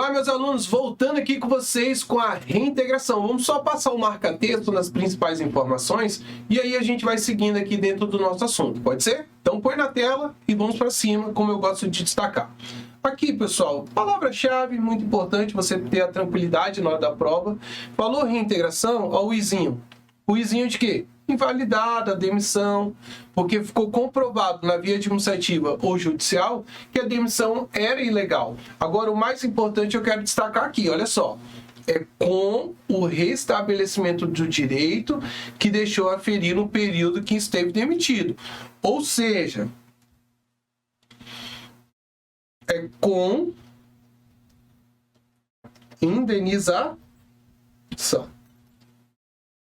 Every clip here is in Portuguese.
Olá, meus alunos, voltando aqui com vocês com a reintegração. Vamos só passar o marca-texto nas principais informações e aí a gente vai seguindo aqui dentro do nosso assunto, pode ser? Então põe na tela e vamos para cima, como eu gosto de destacar. Aqui, pessoal, palavra-chave, muito importante você ter a tranquilidade na hora da prova. Falou reintegração, ó, o izinho. O izinho de quê? Invalidada, demissão, porque ficou comprovado na via administrativa ou judicial que a demissão era ilegal. Agora, o mais importante eu quero destacar aqui, olha só. É com o restabelecimento do direito que deixou a ferir no período que esteve demitido. Ou seja, é com indenização.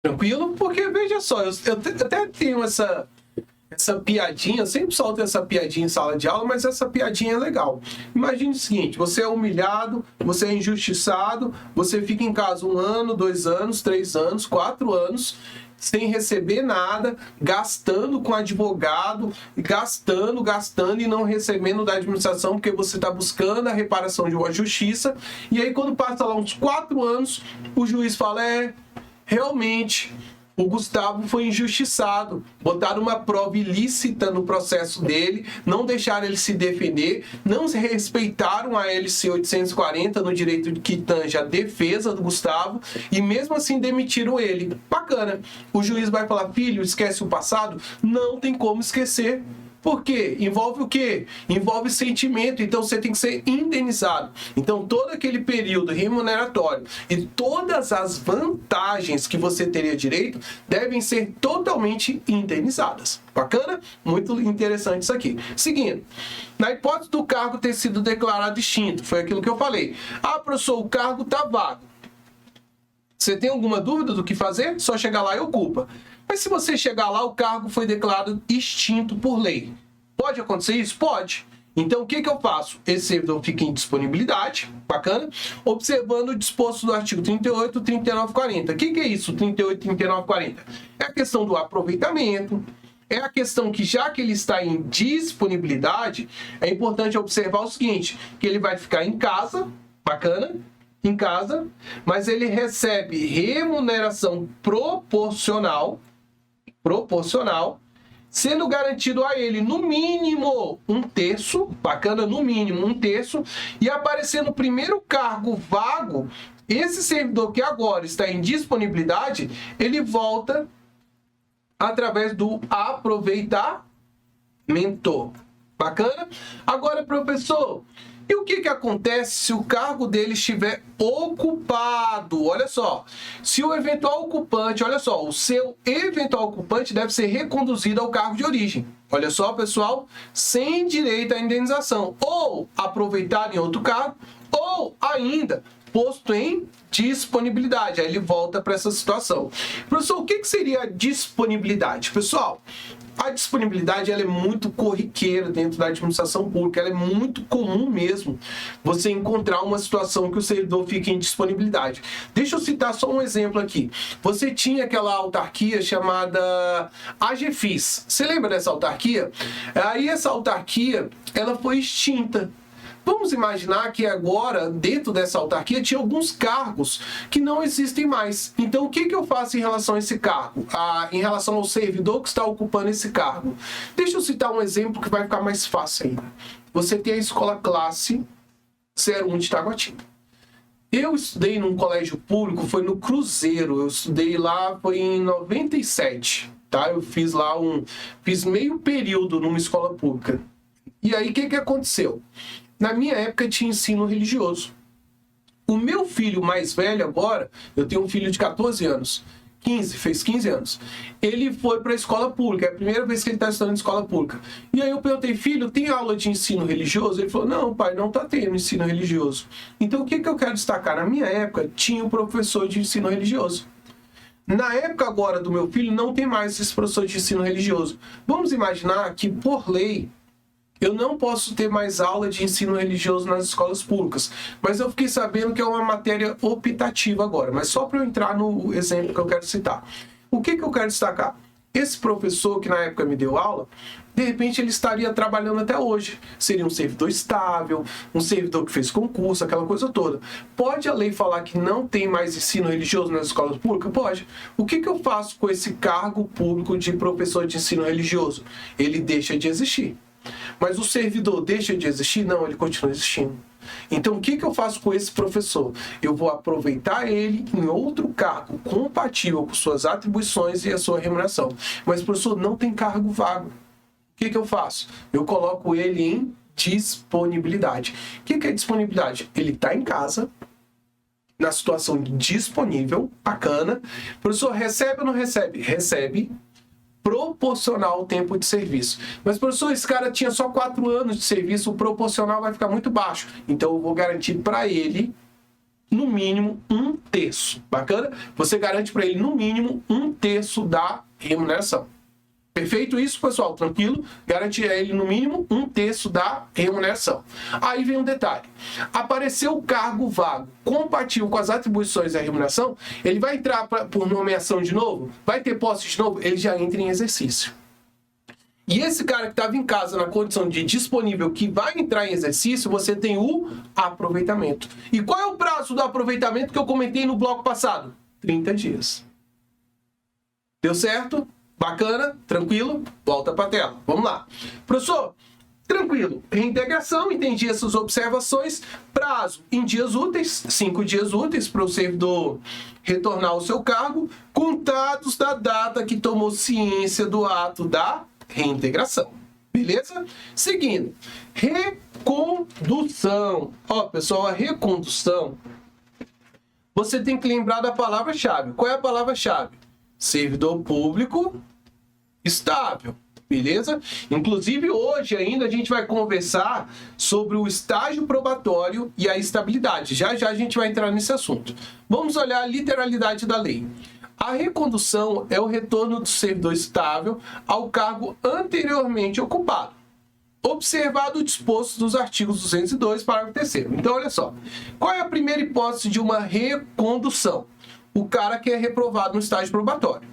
Tranquilo? Porque, veja só, eu até tenho essa piadinha, eu sempre solto essa piadinha em sala de aula, mas essa piadinha é legal. Imagine o seguinte, você é humilhado, você é injustiçado, você fica em casa 1 ano, 2 anos, 3 anos, 4 anos, sem receber nada, gastando com advogado, gastando e não recebendo da administração, porque você está buscando a reparação de uma justiça, e aí quando passa lá uns 4 anos, o juiz fala, realmente, o Gustavo foi injustiçado, botaram uma prova ilícita no processo dele, não deixaram ele se defender, não respeitaram a LC 840 no direito que tange a defesa do Gustavo e mesmo assim demitiram ele. Bacana. O juiz vai falar, filho, esquece o passado? Não tem como esquecer. Por quê? Envolve o quê? Envolve sentimento, então você tem que ser indenizado. Então todo aquele período remuneratório e todas as vantagens que você teria direito devem ser totalmente indenizadas. Bacana? Muito interessante isso aqui. Seguindo, na hipótese do cargo ter sido declarado extinto, foi aquilo que eu falei. Ah, professor, o cargo está vago. Você tem alguma dúvida do que fazer? Só chegar lá e ocupa. Mas se você chegar lá, o cargo foi declarado extinto por lei. Pode acontecer isso? Pode. Então, o que eu faço? Esse servidor fica em disponibilidade, bacana, observando o disposto do artigo 38, 39 e 40. O que é isso, 38, 39 e 40? É a questão do aproveitamento, é a questão que, já que ele está em disponibilidade, é importante observar o seguinte, que ele vai ficar em casa, bacana, em casa, mas ele recebe remuneração proporcional, sendo garantido a ele, no mínimo, 1/3, bacana, no mínimo, 1/3, e aparecer no primeiro cargo vago, esse servidor que agora está em disponibilidade, ele volta através do aproveitamento. Bacana? Agora, professor, e o que acontece se o cargo dele estiver ocupado? Olha só, se o eventual ocupante, olha só, o seu eventual ocupante deve ser reconduzido ao cargo de origem. Olha só, pessoal, sem direito à indenização, ou aproveitar em outro cargo, ou ainda posto em disponibilidade. Aí ele volta para essa situação. Professor, o que seria a disponibilidade? Pessoal, a disponibilidade ela é muito corriqueira dentro da administração pública, ela é muito comum mesmo você encontrar uma situação que o servidor fica em disponibilidade. Deixa eu citar só um exemplo aqui. Você tinha aquela autarquia chamada AGFIS. Você lembra dessa autarquia? Aí essa autarquia ela foi extinta. Vamos imaginar que agora, dentro dessa autarquia, tinha alguns cargos que não existem mais. Então, o que eu faço em relação a esse cargo? Em relação ao servidor que está ocupando esse cargo? Deixa eu citar um exemplo que vai ficar mais fácil ainda. Você tem a escola classe 01 de Taguatinga. Eu estudei num colégio público, foi no Cruzeiro. Eu estudei lá, foi em 97, tá? Eu fiz lá fiz meio período numa escola pública. E aí, o que aconteceu? Na minha época tinha ensino religioso. O meu filho mais velho agora, eu tenho um filho de 14 anos, fez 15 anos. Ele foi para a escola pública, é a primeira vez que ele está estudando em escola pública. E aí eu perguntei, filho, tem aula de ensino religioso? Ele falou, não, pai, não está tendo ensino religioso. Então o que eu quero destacar? Na minha época tinha um professor de ensino religioso. Na época agora do meu filho não tem mais esse professor de ensino religioso. Vamos imaginar que por lei, eu não posso ter mais aula de ensino religioso nas escolas públicas, mas eu fiquei sabendo que é uma matéria optativa agora. Mas só para eu entrar no exemplo que eu quero citar. O que eu quero destacar? esse professor que na época me deu aula, de repente ele estaria trabalhando até hoje. Seria um servidor estável, um servidor que fez concurso, aquela coisa toda. Pode a lei falar que não tem mais ensino religioso nas escolas públicas? Pode. O que eu faço com esse cargo público de professor de ensino religioso? Ele deixa de existir. Mas o servidor deixa de existir? Não, ele continua existindo. Então, o que eu faço com esse professor? Eu vou aproveitar ele em outro cargo compatível com suas atribuições e a sua remuneração. Mas o professor não tem cargo vago. O que eu faço? Eu coloco ele em disponibilidade. O que é disponibilidade? Ele está em casa, na situação disponível, bacana. O professor recebe ou não recebe? Recebe, proporcional ao tempo de serviço. Mas, professor, esse cara tinha só 4 anos de serviço, o proporcional vai ficar muito baixo. Então, eu vou garantir para ele, no mínimo, 1/3. Bacana? Você garante para ele, no mínimo, 1/3 da remuneração. Perfeito isso, pessoal? Tranquilo? Garante a ele, no mínimo, 1/3 da remuneração. Aí vem um detalhe. Apareceu o cargo vago compatível com as atribuições da remuneração, ele vai entrar por nomeação de novo? Vai ter posse de novo? Ele já entra em exercício. E esse cara que estava em casa na condição de disponível, que vai entrar em exercício, você tem o aproveitamento. E qual é o prazo do aproveitamento que eu comentei no bloco passado? 30 dias. Deu certo? Bacana? Tranquilo? Volta para a tela. Vamos lá. Professor, tranquilo. Reintegração, entendi essas observações. Prazo em dias úteis, 5 dias úteis para o servidor retornar ao seu cargo, contados da data que tomou ciência do ato da reintegração. Beleza? Seguindo. Recondução. Ó, pessoal, a recondução, você tem que lembrar da palavra-chave. Qual é a palavra-chave? Servidor público estável, beleza? Inclusive, hoje ainda a gente vai conversar sobre o estágio probatório e a estabilidade. Já já a gente vai entrar nesse assunto. Vamos olhar a literalidade da lei. A recondução é o retorno do servidor estável ao cargo anteriormente ocupado, observado o disposto dos artigos 202, parágrafo 3º. Então, olha só. Qual é a primeira hipótese de uma recondução? O cara que é reprovado no estágio probatório.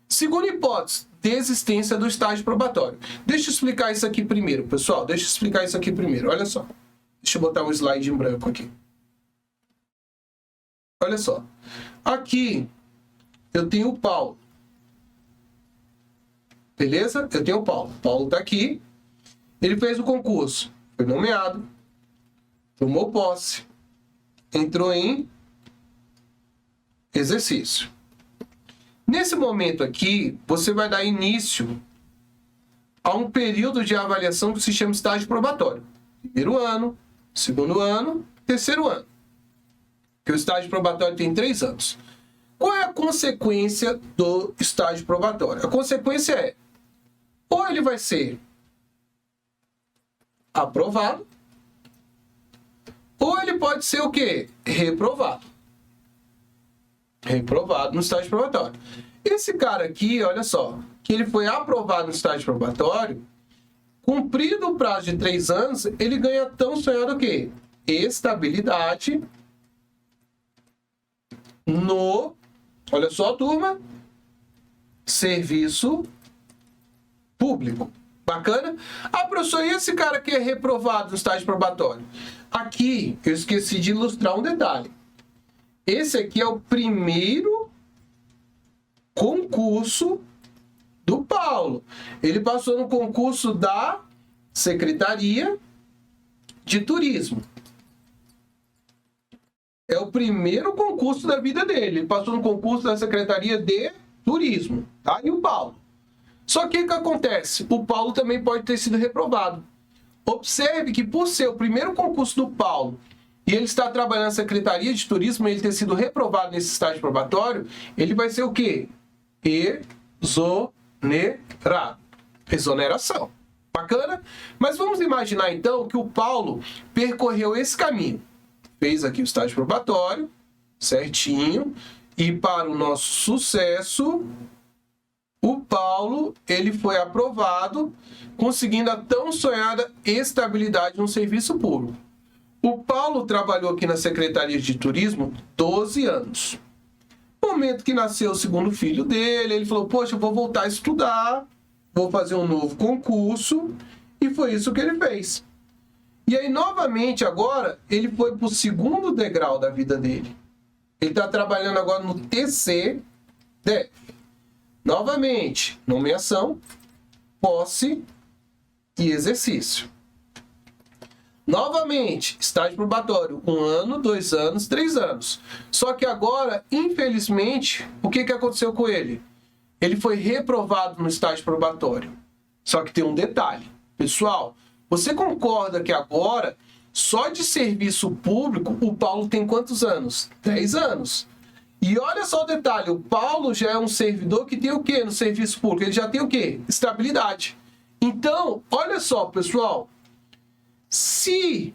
Segunda hipótese, desistência do estágio probatório. Deixa eu explicar isso aqui primeiro, pessoal. Deixa eu explicar isso aqui primeiro. Olha só. Deixa eu botar um slide em branco aqui. Olha só. Aqui eu tenho o Paulo. Beleza? Eu tenho o Paulo. Paulo está aqui. Ele fez o concurso. Foi nomeado. Tomou posse. Entrou em exercício. Nesse momento aqui, você vai dar início a um período de avaliação que se chama estágio probatório. Primeiro ano, segundo ano, terceiro ano. Porque o estágio probatório tem 3 anos. Qual é a consequência do estágio probatório? A consequência é, ou ele vai ser aprovado, ou ele pode ser o quê? Reprovado. Reprovado no estágio probatório. Esse cara aqui, olha só, que ele foi aprovado no estágio probatório, cumprido o prazo de 3 anos, ele ganha tão sonhado o quê? Estabilidade no, olha só, turma, serviço público. Bacana? Ah, professor, e esse cara que é reprovado no estágio probatório? Aqui, eu esqueci de ilustrar um detalhe. Esse aqui é o primeiro concurso do Paulo. Ele passou no concurso da Secretaria de Turismo. É o primeiro concurso da vida dele. Ele passou no concurso da Secretaria de Turismo. Tá? E o Paulo? Só que o que acontece? O Paulo também pode ter sido reprovado. Observe que por ser o primeiro concurso do Paulo e ele está trabalhando na Secretaria de Turismo, ele ter sido reprovado nesse estágio probatório, ele vai ser o quê? Exonerado. Exoneração. Bacana? Mas vamos imaginar então que o Paulo percorreu esse caminho. Fez aqui o estágio probatório, certinho, e para o nosso sucesso, o Paulo, ele foi aprovado, conseguindo a tão sonhada estabilidade no serviço público. O Paulo trabalhou aqui na Secretaria de Turismo 12 anos. momento que nasceu o segundo filho dele, ele falou, poxa, eu vou voltar a estudar, vou fazer um novo concurso, e foi isso que ele fez. E aí, novamente, agora, ele foi para o segundo degrau da vida dele. Ele está trabalhando agora no TCDF. Novamente, nomeação, posse e exercício. Novamente, estágio probatório, 1 ano, 2 anos, 3 anos. Só que agora, infelizmente, o que aconteceu com ele? Ele foi reprovado no estágio probatório. Só que tem um detalhe. Pessoal, você concorda que agora, só de serviço público, o Paulo tem quantos anos? 10 anos. E olha só o detalhe, o Paulo já é um servidor que tem o quê no serviço público? Ele já tem o quê? Estabilidade. Então, olha só, pessoal, se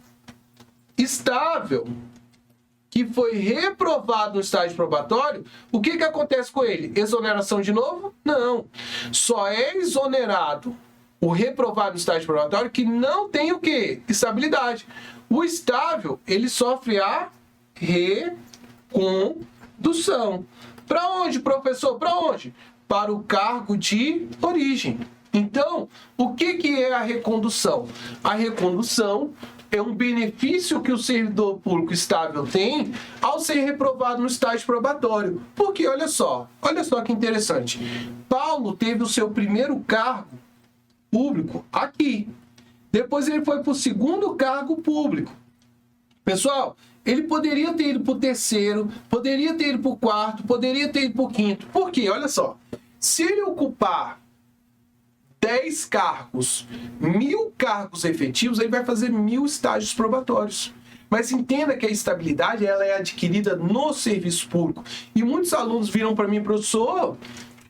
estável, que foi reprovado no estágio probatório, o que acontece com ele? Exoneração de novo? Não. Só é exonerado o reprovado no estágio probatório que não tem o quê? Estabilidade. O estável, ele sofre a recondução. Para onde, professor? Para onde? Para o cargo de origem. Então, o que é a recondução? A recondução é um benefício que o servidor público estável tem ao ser reprovado no estágio probatório. Porque, olha só que interessante. Paulo teve o seu primeiro cargo público aqui. Depois ele foi para o segundo cargo público. Pessoal, ele poderia ter ido para o terceiro, poderia ter ido para o quarto, poderia ter ido para o quinto. Por quê? Olha só. Se ele ocupar 10 cargos, 1000 cargos efetivos, ele vai fazer 1000 estágios probatórios. Mas entenda que a estabilidade ela é adquirida no serviço público. E muitos alunos viram para mim, professor,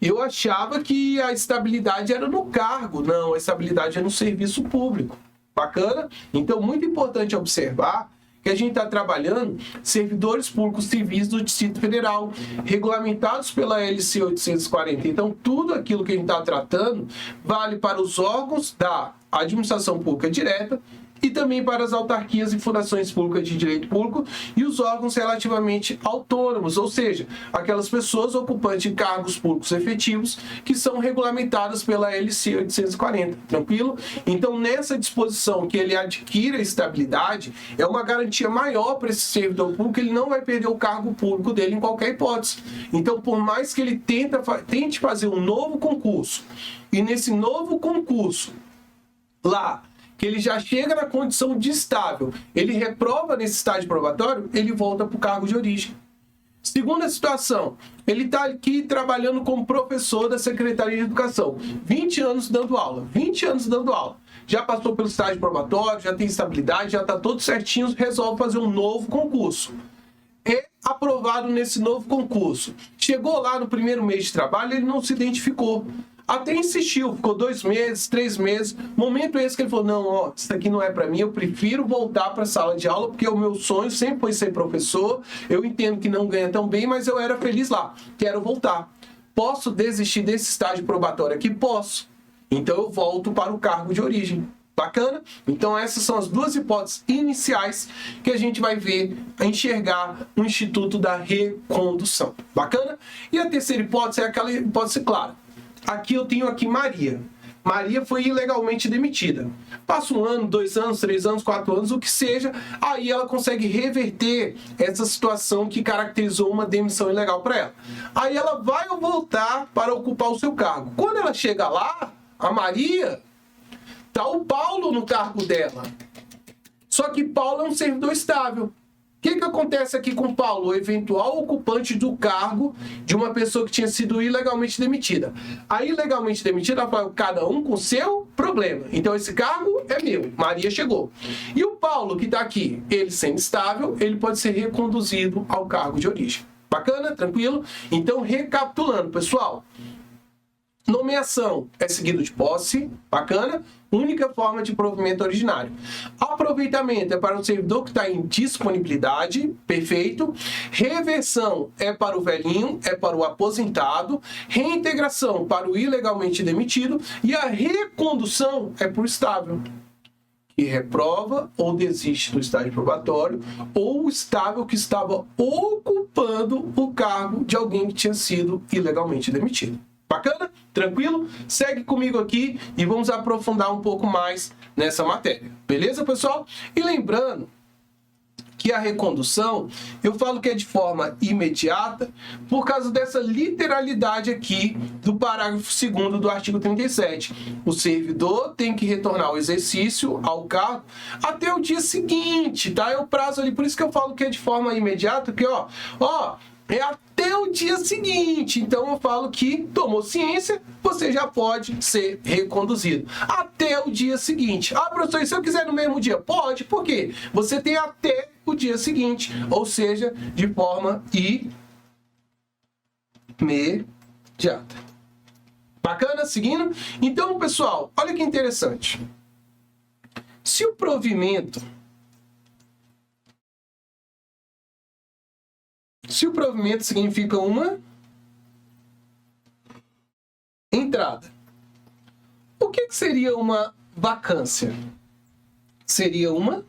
eu achava que a estabilidade era no cargo. Não, a estabilidade é no serviço público. Bacana? Então, muito importante observar que a gente está trabalhando servidores públicos civis do Distrito Federal, regulamentados pela LC 840. Então, tudo aquilo que a gente está tratando vale para os órgãos da administração pública direta e também para as autarquias e fundações públicas de direito público e os órgãos relativamente autônomos, ou seja, aquelas pessoas ocupantes de cargos públicos efetivos que são regulamentadas pela LC 840, tranquilo? Então, nessa disposição que ele adquire a estabilidade, é uma garantia maior para esse servidor público, ele não vai perder o cargo público dele em qualquer hipótese. Então, por mais que ele tente fazer um novo concurso, e nesse novo concurso, lá, que ele já chega na condição de estável, ele reprova nesse estágio probatório, ele volta para o cargo de origem. Segunda situação, ele está aqui trabalhando como professor da Secretaria de Educação, 20 anos dando aula, já passou pelo estágio probatório, já tem estabilidade, já está todo certinho, resolve fazer um novo concurso. É aprovado nesse novo concurso. Chegou lá no primeiro mês de trabalho, ele não se identificou. Até insistiu, ficou 2 meses, 3 meses. Momento esse que ele falou, não, ó, isso aqui não é para mim, eu prefiro voltar para a sala de aula, porque o meu sonho sempre foi ser professor. Eu entendo que não ganha tão bem, mas eu era feliz lá. Quero voltar. Posso desistir desse estágio probatório aqui? Posso. Então eu volto para o cargo de origem. Bacana? Então essas são as duas hipóteses iniciais que a gente vai ver, enxergar no Instituto da Recondução. Bacana? E a terceira hipótese é aquela hipótese clara. Aqui eu tenho aqui Maria. Maria foi ilegalmente demitida. Passa 1 ano, 2 anos, 3 anos, 4 anos, o que seja, aí ela consegue reverter essa situação que caracterizou uma demissão ilegal para ela. Aí ela vai voltar para ocupar o seu cargo. Quando ela chega lá, a Maria, tá o Paulo no cargo dela. Só que Paulo é um servidor estável. O que acontece aqui com Paulo? O eventual ocupante do cargo de uma pessoa que tinha sido ilegalmente demitida. A ilegalmente demitida, ela fala, cada um com seu problema. Então esse cargo é meu. Maria chegou. E o Paulo, que está aqui, ele sendo estável, ele pode ser reconduzido ao cargo de origem. Bacana? Tranquilo? Então, recapitulando, pessoal. Nomeação é seguido de posse, bacana, única forma de provimento originário. Aproveitamento é para o servidor que está em disponibilidade, perfeito. Reversão é para o velhinho, é para o aposentado. Reintegração para o ilegalmente demitido. E a recondução é para o estável. que reprova ou desiste do estágio probatório, ou o estável que estava ocupando o cargo de alguém que tinha sido ilegalmente demitido. Bacana? Tranquilo? Segue comigo aqui e vamos aprofundar um pouco mais nessa matéria. Beleza, pessoal? E lembrando que a recondução, eu falo que é de forma imediata por causa dessa literalidade aqui do parágrafo 2º do artigo 37. O servidor tem que retornar ao exercício, ao cargo, até o dia seguinte, tá? É o prazo ali, por isso que eu falo que é de forma imediata, porque, é até o dia seguinte. Então eu falo que tomou ciência, você já pode ser reconduzido. Até o dia seguinte. Ah, professor, e se eu quiser no mesmo dia? Pode, por quê? Você tem até o dia seguinte, ou seja, de forma imediata. Bacana? Seguindo? Então, pessoal, olha que interessante. Se o provimento significa uma entrada, o que seria uma vacância? Seria uma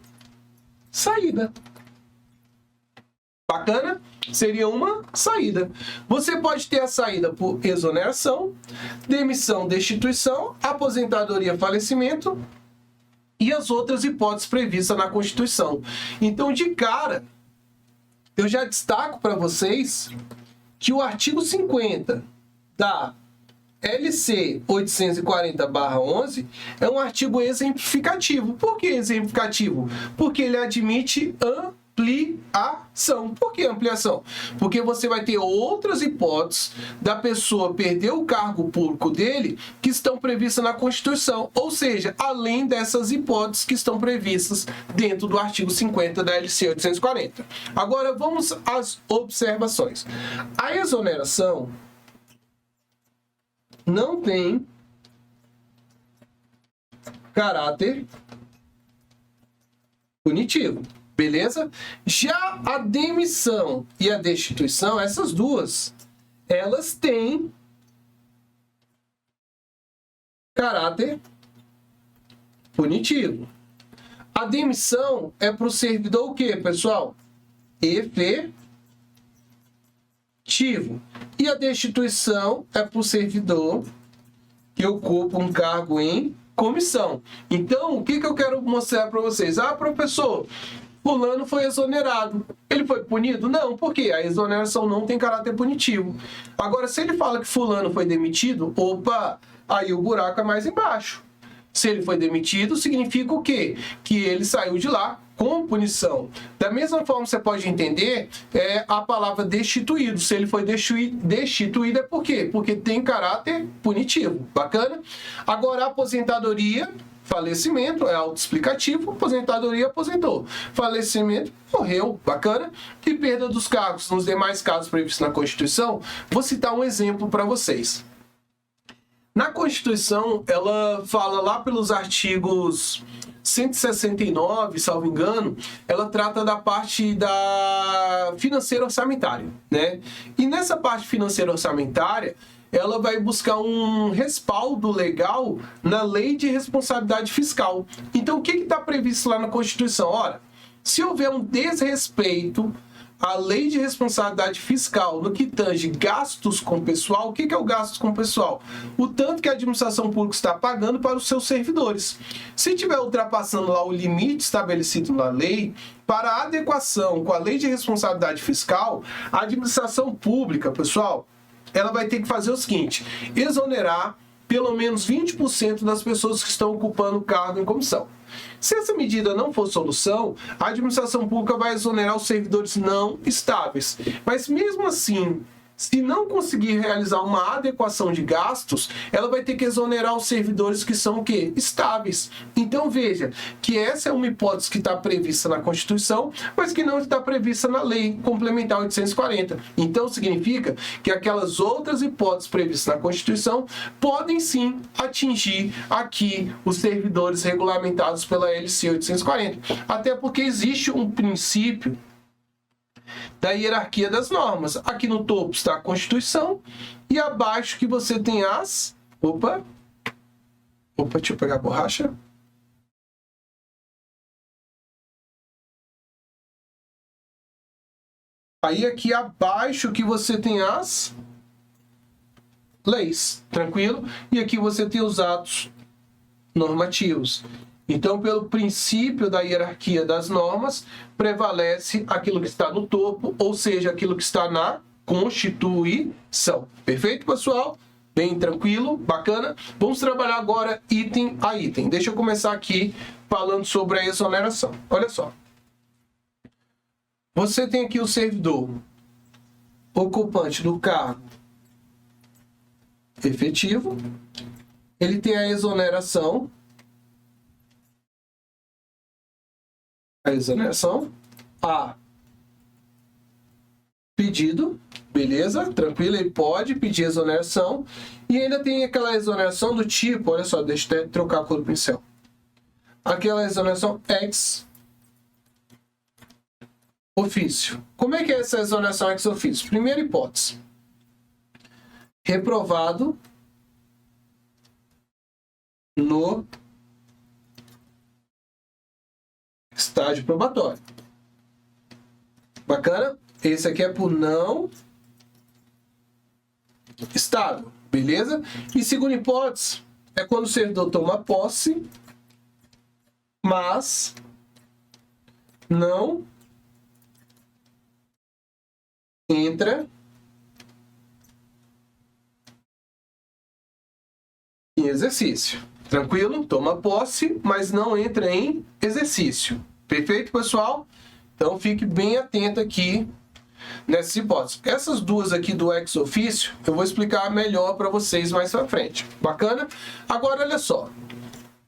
saída. Bacana? Seria uma saída. Você pode ter a saída por exoneração, demissão, destituição, aposentadoria, falecimento e as outras hipóteses previstas na Constituição. Então, de cara, eu já destaco para vocês que o artigo 50 da LC 840/11 é um artigo exemplificativo. Por que exemplificativo? Porque ele admite ampliação. Por que ampliação? Porque você vai ter outras hipóteses da pessoa perder o cargo público dele que estão previstas na Constituição, ou seja, além dessas hipóteses que estão previstas dentro do artigo 50 da LC 840. Agora vamos às observações. A exoneração não tem caráter punitivo. Beleza? Já a demissão e a destituição, essas duas, elas têm caráter punitivo. A demissão é para o servidor o quê, pessoal? Efetivo. E a destituição é para o servidor que ocupa um cargo em comissão. Então, o que eu quero mostrar para vocês? Ah, professor, fulano foi exonerado. Ele foi punido? Não, porque a exoneração não tem caráter punitivo. Agora, se ele fala que fulano foi demitido, opa, aí o buraco é mais embaixo. Se ele foi demitido, significa o quê? Que ele saiu de lá com punição. Da mesma forma, você pode entender a palavra destituído. Se ele foi destituído é por quê? Porque tem caráter punitivo. Bacana? Agora, a aposentadoria, falecimento, é autoexplicativo. Aposentadoria, aposentou. Falecimento, morreu. Bacana? E perda dos cargos nos demais casos previstos na Constituição. Vou citar um exemplo para vocês. Na Constituição, ela fala lá pelos artigos 169, salvo engano, ela trata da parte da financeira orçamentária, né? E nessa parte financeira orçamentária, ela vai buscar um respaldo legal na Lei de Responsabilidade Fiscal. Então, o que está previsto lá na Constituição? Ora, se houver um desrespeito à Lei de Responsabilidade Fiscal no que tange gastos com pessoal, o que é o gastos com pessoal? O tanto que a administração pública está pagando para os seus servidores. Se estiver ultrapassando lá o limite estabelecido na lei, para a adequação com a Lei de Responsabilidade Fiscal, a administração pública, pessoal, ela vai ter que fazer o seguinte: exonerar pelo menos 20% das pessoas que estão ocupando o cargo em comissão. Se essa medida não for solução, a administração pública vai exonerar os servidores não estáveis. Mas mesmo assim, se não conseguir realizar uma adequação de gastos, ela vai ter que exonerar os servidores que são o quê? Estáveis. Então veja que essa é uma hipótese que está prevista na Constituição, mas que não está prevista na Lei Complementar 840. Então significa que aquelas outras hipóteses previstas na Constituição podem sim atingir aqui os servidores regulamentados pela LC 840. Até porque existe um princípio da hierarquia das normas. Aqui no topo está a Constituição e abaixo que você tem as... Opa, deixa eu pegar a borracha. Aí aqui abaixo que você tem as leis, tranquilo? E aqui você tem os atos normativos. Então, pelo princípio da hierarquia das normas, prevalece aquilo que está no topo, ou seja, aquilo que está na Constituição. Perfeito, pessoal? Bem tranquilo, bacana. Vamos trabalhar agora item a item. Deixa eu começar aqui falando sobre a exoneração. Olha só. Você tem aqui o servidor ocupante do cargo efetivo. Ele tem a exoneração. A pedido, beleza, tranquilo, ele pode pedir exoneração, e ainda tem aquela exoneração do tipo, olha só, deixa eu até trocar a cor do pincel, aquela exoneração ex ofício. Como é que é essa exoneração ex ofício? Primeira hipótese, reprovado no estágio probatório. Bacana? Esse aqui é por não estável, beleza? E segunda hipótese é quando o servidor toma posse, mas não entra em exercício. Tranquilo? Toma posse, mas não entra em exercício. Perfeito, pessoal? Então, fique bem atento aqui nessas hipóteses. Essas duas aqui do ex ofício, eu vou explicar melhor para vocês mais pra frente. Bacana? Agora, olha só.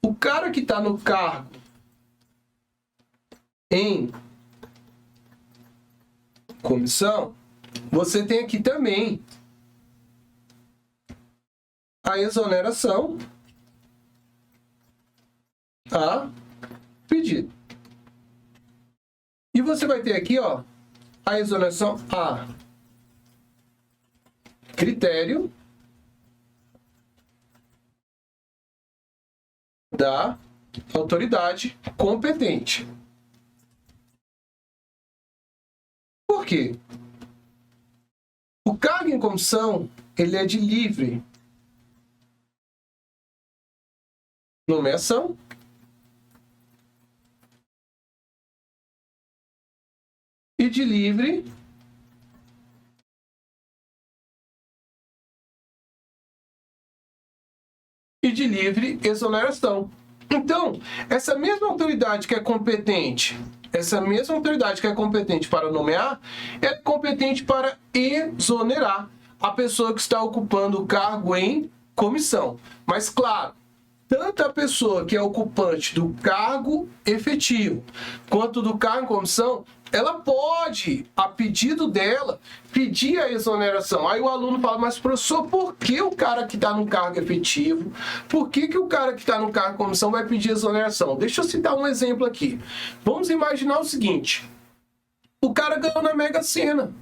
O cara que está no cargo em comissão, você tem aqui também a exoneração a pedido. E você vai ter aqui, ó, a exoneração a critério da autoridade competente. Por quê? O cargo em comissão, ele é de livre nomeação e de livre exoneração. Então, essa mesma autoridade que é competente, para nomear, é competente para exonerar a pessoa que está ocupando o cargo em comissão. Mas, claro, tanto a pessoa que é ocupante do cargo efetivo quanto do cargo em comissão, ela pode, a pedido dela, pedir a exoneração. Aí o aluno fala, mas professor, por que o cara que está no cargo efetivo, por que o cara que está no cargo em comissão vai pedir exoneração? Deixa eu citar um exemplo aqui. Vamos imaginar o seguinte, o cara ganhou na Mega Sena.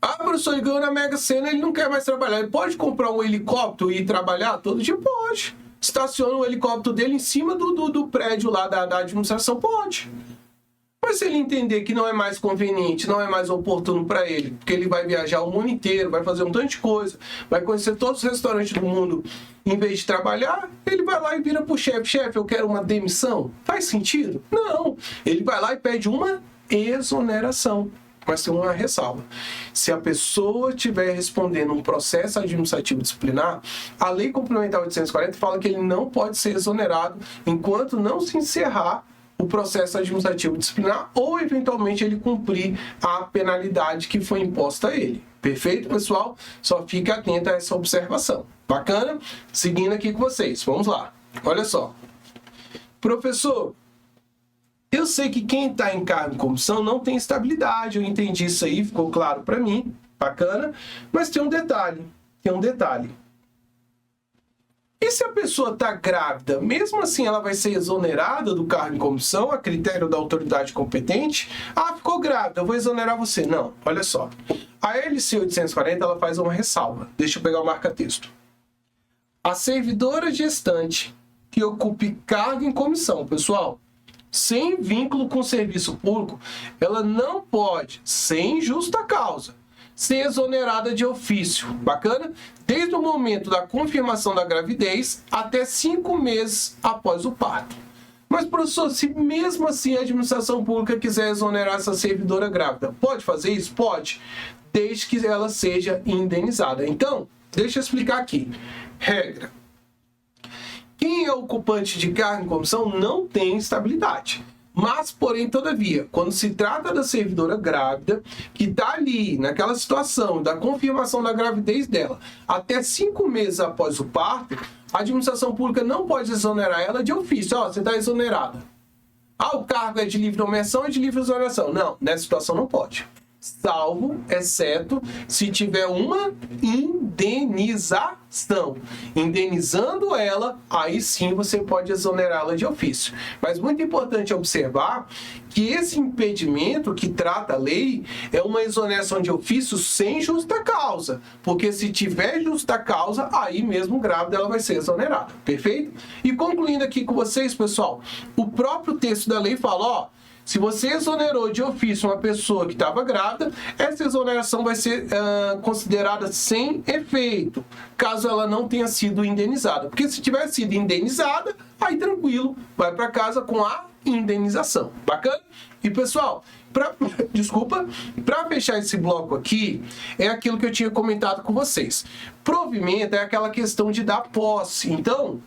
Ah, professor, ele ganhou na Mega Sena, ele não quer mais trabalhar. Ele pode comprar um helicóptero e ir trabalhar todo dia? Pode. Estaciona o helicóptero dele em cima do prédio lá da administração? Pode. Mas se ele entender que não é mais conveniente, não é mais oportuno para ele, porque ele vai viajar o mundo inteiro, vai fazer um tanto de coisa, vai conhecer todos os restaurantes do mundo, em vez de trabalhar, ele vai lá e vira pro chefe, chefe, eu quero uma demissão. Faz sentido? Não. Ele vai lá e pede uma exoneração. Mas tem uma ressalva. Se a pessoa estiver respondendo um processo administrativo disciplinar, a Lei Complementar 840 fala que ele não pode ser exonerado enquanto não se encerrar o processo administrativo disciplinar ou, eventualmente, ele cumprir a penalidade que foi imposta a ele. Perfeito, pessoal? Só fique atento a essa observação. Bacana? Seguindo aqui com vocês. Vamos lá. Olha só. Professor, eu sei que quem está em cargo em comissão não tem estabilidade. Eu entendi isso aí, ficou claro para mim. Bacana. Mas tem um detalhe. E se a pessoa está grávida, mesmo assim ela vai ser exonerada do cargo em comissão, a critério da autoridade competente? Ah, ficou grávida, eu vou exonerar você. Não, olha só. A LC 840 ela faz uma ressalva. Deixa eu pegar o marca-texto. A servidora gestante que ocupe cargo em comissão, pessoal, sem vínculo com o serviço público, ela não pode, sem justa causa, ser exonerada de ofício. Bacana? Desde o momento da confirmação da gravidez até 5 meses após o parto. Mas, professor, se mesmo assim a administração pública quiser exonerar essa servidora grávida, pode fazer isso? Pode, desde que ela seja indenizada. Então, deixa eu explicar aqui. Regra. Quem é ocupante de cargo em comissão não tem estabilidade. Mas, porém, todavia, quando se trata da servidora grávida, que está ali, naquela situação da confirmação da gravidez dela, até 5 meses após o parto, a administração pública não pode exonerar ela de ofício. Ó, você está exonerada. Ah, o cargo é de livre nomeação e de livre exoneração. Não, nessa situação não pode. Salvo, exceto, se tiver uma indenização. Indenizando ela, aí sim você pode exonerá-la de ofício. Mas muito importante observar que esse impedimento que trata a lei é uma exoneração de ofício sem justa causa. Porque se tiver justa causa, aí mesmo grávida ela vai ser exonerada. Perfeito? E concluindo aqui com vocês, pessoal, o próprio texto da lei fala, ó, se você exonerou de ofício uma pessoa que estava grávida, essa exoneração vai ser considerada sem efeito, caso ela não tenha sido indenizada. Porque se tiver sido indenizada, aí tranquilo, vai para casa com a indenização. Bacana? E pessoal, para fechar esse bloco aqui, é aquilo que eu tinha comentado com vocês. Provimento é aquela questão de dar posse. Então,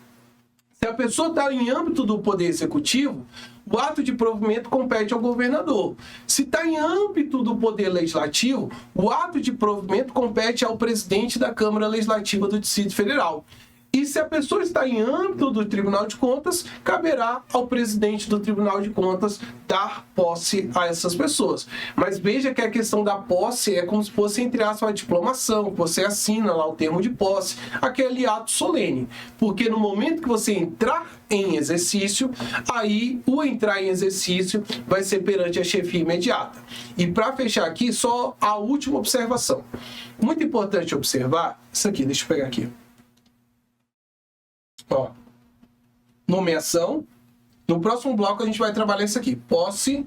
se a pessoa está em âmbito do Poder Executivo, o ato de provimento compete ao governador. Se está em âmbito do Poder Legislativo, o ato de provimento compete ao presidente da Câmara Legislativa do Distrito Federal. E se a pessoa está em âmbito do Tribunal de Contas, caberá ao presidente do Tribunal de Contas dar posse a essas pessoas. Mas veja que a questão da posse é como se fosse, entre aspas, uma diplomação. Você assina lá o termo de posse, aquele ato solene. Porque no momento que você entrar em exercício, aí o entrar em exercício vai ser perante a chefia imediata. E para fechar aqui, só a última observação. Muito importante observar, isso aqui, deixa eu pegar aqui. Ó, nomeação. No próximo bloco a gente vai trabalhar isso aqui. Posse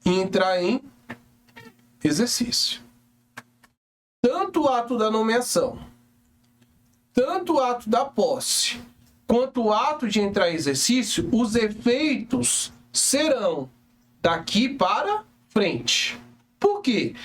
e entrar em exercício. Tanto o ato da nomeação, tanto o ato da posse, quanto o ato de entrar em exercício, os efeitos serão daqui para frente. Por quê?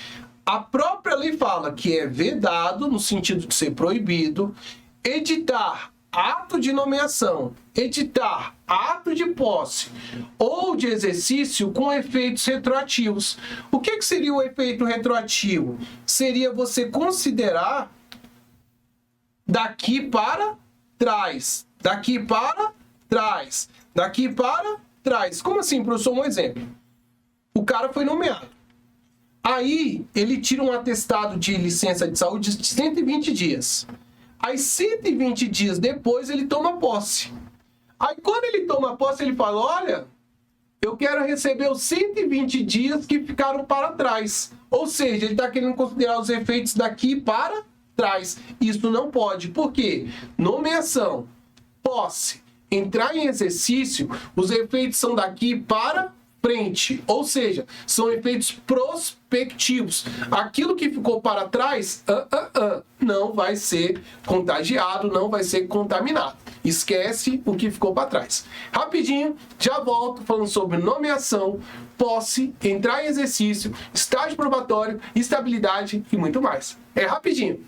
A própria lei fala que é vedado, no sentido de ser proibido, editar ato de nomeação, editar ato de posse ou de exercício com efeitos retroativos. O que seria o efeito retroativo? Seria você considerar daqui para trás, daqui para trás, daqui para trás. Como assim, professor? Um exemplo. O cara foi nomeado. Aí, ele tira um atestado de licença de saúde de 120 dias. Aí, 120 dias depois, ele toma posse. Aí, quando ele toma posse, ele fala, olha, eu quero receber os 120 dias que ficaram para trás. Ou seja, ele está querendo considerar os efeitos daqui para trás. Isso não pode. Por quê? Nomeação, posse, entrar em exercício, os efeitos são daqui para frente. Ou seja, são efeitos prospectivos. Aquilo que ficou para trás, não vai ser contagiado, não vai ser contaminado. Esquece o que ficou para trás. Rapidinho, já volto falando sobre nomeação, posse, entrar em exercício, estágio probatório, estabilidade e muito mais. É rapidinho.